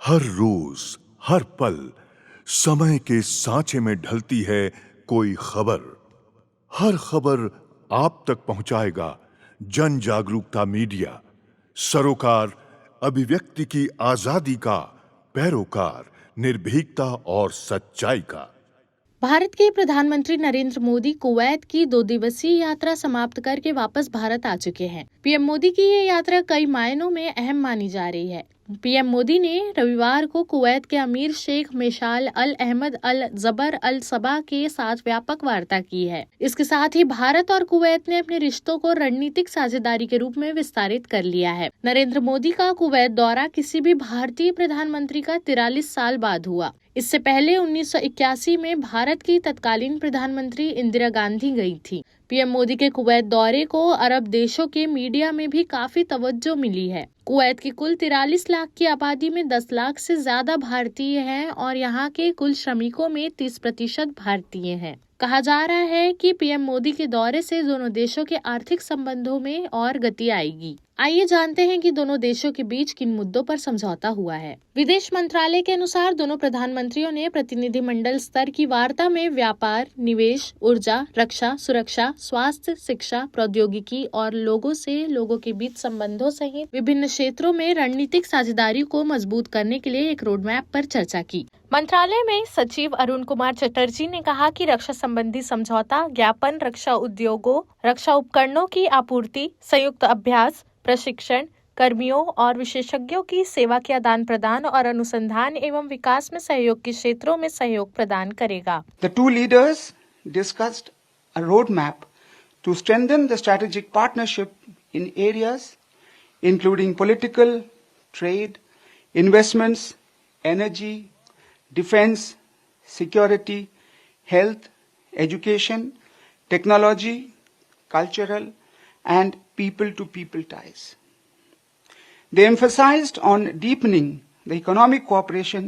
हर रोज, हर पल समय के सांचे में ढलती है कोई खबर। हर खबर आप तक पहुंचाएगा जन जागरूकता मीडिया, सरोकार अभिव्यक्ति की आजादी का, पैरोकार निर्भीकता और सच्चाई का। भारत के प्रधानमंत्री नरेंद्र मोदी कुवैत की 2 दिवसीय यात्रा समाप्त करके वापस भारत आ चुके हैं। पीएम मोदी की ये यात्रा कई मायनों में अहम मानी जा रही है। पीएम मोदी ने रविवार को कुवैत के अमीर शेख मेशाल अल अहमद अल जबर अल सबा के साथ व्यापक वार्ता की है। इसके साथ ही भारत और कुवैत ने अपने रिश्तों को रणनीतिक साझेदारी के रूप में विस्तारित कर लिया है। नरेंद्र मोदी का कुवैत दौरा किसी भी भारतीय प्रधानमंत्री का 43 साल बाद हुआ। इससे पहले 1981 में भारत की तत्कालीन प्रधानमंत्री इंदिरा गांधी गई थी। पीएम मोदी के कुवैत दौरे को अरब देशों के मीडिया में भी काफी तवज्जो मिली है। कुवैत की कुल 43 लाख की आबादी में 10 लाख से ज्यादा भारतीय हैं और यहाँ के कुल श्रमिकों में 30% भारतीय हैं। कहा जा रहा है कि पीएम मोदी के दौरे से दोनों देशों के आर्थिक संबंधों में और गति आएगी। आइए जानते हैं कि दोनों देशों के बीच किन मुद्दों पर समझौता हुआ है। विदेश मंत्रालय के अनुसार दोनों प्रधानमंत्रियों ने प्रतिनिधिमंडल स्तर की वार्ता में व्यापार, निवेश, ऊर्जा, रक्षा, सुरक्षा, स्वास्थ्य, शिक्षा, प्रौद्योगिकी और लोगों के बीच संबंधों सहित विभिन्न क्षेत्रों में रणनीतिक साझेदारी को मजबूत करने के लिए एक रोड मैप पर चर्चा की। मंत्रालय में सचिव अरुण कुमार चटर्जी ने कहा कि रक्षा संबंधी समझौता ज्ञापन रक्षा उद्योगों, रक्षा उपकरणों की आपूर्ति, संयुक्त अभ्यास, प्रशिक्षण, कर्मियों और विशेषज्ञों की सेवा के आदान प्रदान और अनुसंधान एवं विकास में सहयोग के क्षेत्रों में सहयोग प्रदान करेगा। The two leaders discussed a roadmap to strengthen the strategic partnership in areas including political, trade, investments, energy, defense, security, health, education, technology, cultural, and people-to-people ties. They emphasized on deepening the economic cooperation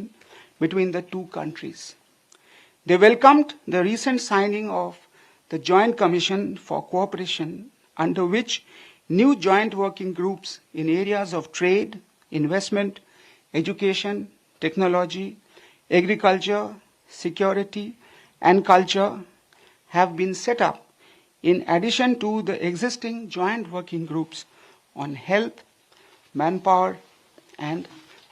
between the two countries. They welcomed the recent signing of the Joint Commission for Cooperation, under which new joint working groups in areas of trade, investment, education, technology, agriculture, security, and culture have been set up in addition to the existing joint working groups on health, manpower, and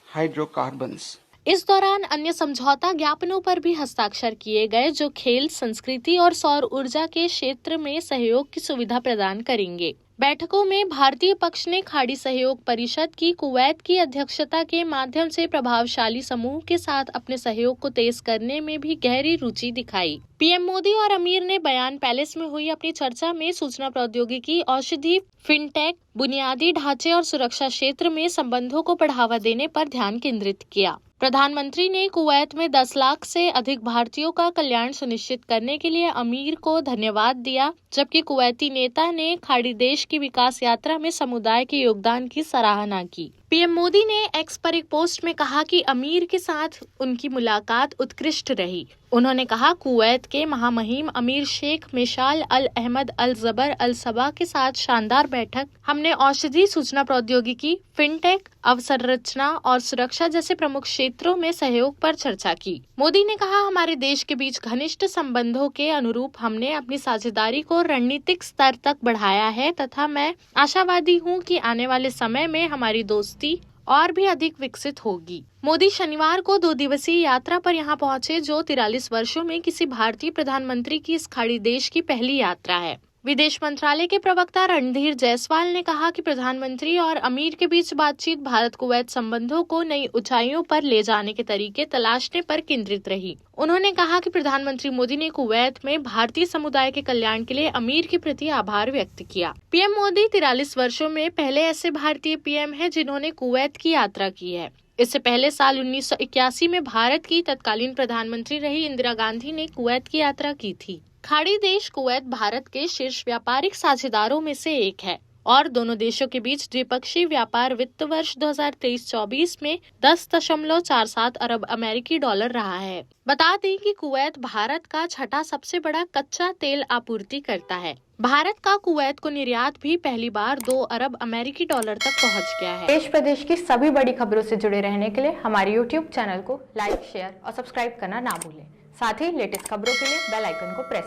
hydrocarbons. इस दौरान अन्य समझौता ज्ञापनों पर भी हस्ताक्षर किए गए जो खेल, संस्कृति और सौर ऊर्जा के क्षेत्र में सहयोग की सुविधा प्रदान करेंगे। बैठकों में भारतीय पक्ष ने खाड़ी सहयोग परिषद की कुवैत की अध्यक्षता के माध्यम से प्रभावशाली समूह के साथ अपने सहयोग को तेज करने में भी गहरी रुचि दिखाई। पीएम मोदी और अमीर ने बयान पैलेस में हुई अपनी चर्चा में सूचना प्रौद्योगिकी, औषधि, फिनटेक, बुनियादी ढांचे और सुरक्षा क्षेत्र में संबंधों को बढ़ावा देने पर ध्यान केंद्रित किया। प्रधानमंत्री ने कुवैत में 10 लाख से अधिक भारतीयों का कल्याण सुनिश्चित करने के लिए अमीर को धन्यवाद दिया, जबकि कुवैती नेता ने खाड़ी देश की विकास यात्रा में समुदाय के योगदान की सराहना की। पीएम मोदी ने एक्स पर एक पोस्ट में कहा कि अमीर के साथ उनकी मुलाकात उत्कृष्ट रही। उन्होंने कहा, कुवैत के महामहिम अमीर शेख मेशाल अल अहमद अल जबर अल सबा के साथ शानदार बैठक। हमने औषधि, सूचना प्रौद्योगिकी, फिनटेक, अवसंरचना और सुरक्षा जैसे प्रमुख क्षेत्रों में सहयोग पर चर्चा की। मोदी ने कहा, हमारे देश के बीच घनिष्ठ संबंधों के अनुरूप हमने अपनी साझेदारी को रणनीतिक स्तर तक बढ़ाया है तथा मैं आशावादी हूँ कि आने वाले समय में हमारी दोस्ती और भी अधिक विकसित होगी। मोदी शनिवार को 2 दिवसीय यात्रा पर यहाँ पहुँचे, जो 43 वर्षों में किसी भारतीय प्रधानमंत्री की इस खाड़ी देश की पहली यात्रा है। विदेश मंत्रालय के प्रवक्ता रणधीर जायसवाल ने कहा कि प्रधानमंत्री और अमीर के बीच बातचीत भारत कुवैत संबंधों को नई ऊंचाइयों पर ले जाने के तरीके तलाशने पर केंद्रित रही। उन्होंने कहा कि प्रधानमंत्री मोदी ने कुवैत में भारतीय समुदाय के कल्याण के लिए अमीर के प्रति आभार व्यक्त किया। पीएम मोदी 43 वर्षों में पहले ऐसे भारतीय पीएम हैं जिन्होंने कुवैत की यात्रा की है। इससे पहले साल 1981 में भारत की तत्कालीन प्रधानमंत्री रही इंदिरा गांधी ने कुवैत की यात्रा की थी। खाड़ी देश कुवैत भारत के शीर्ष व्यापारिक साझेदारों में से एक है। और दोनों देशों के बीच द्विपक्षीय व्यापार वित्त वर्ष 2023-24 में 10.47 अरब अमेरिकी डॉलर रहा है। बता दें कि कुवैत भारत का छठा सबसे बड़ा कच्चा तेल आपूर्ति करता है। भारत का कुवैत को निर्यात भी पहली बार 2 अरब अमेरिकी डॉलर तक पहुंच गया है। देश प्रदेश की सभी बड़ी खबरों से जुड़े रहने के लिए हमारे YouTube चैनल को लाइक, शेयर और सब्सक्राइब करना ना भूलें। साथ ही लेटेस्ट खबरों के लिए बेल आइकन को प्रेस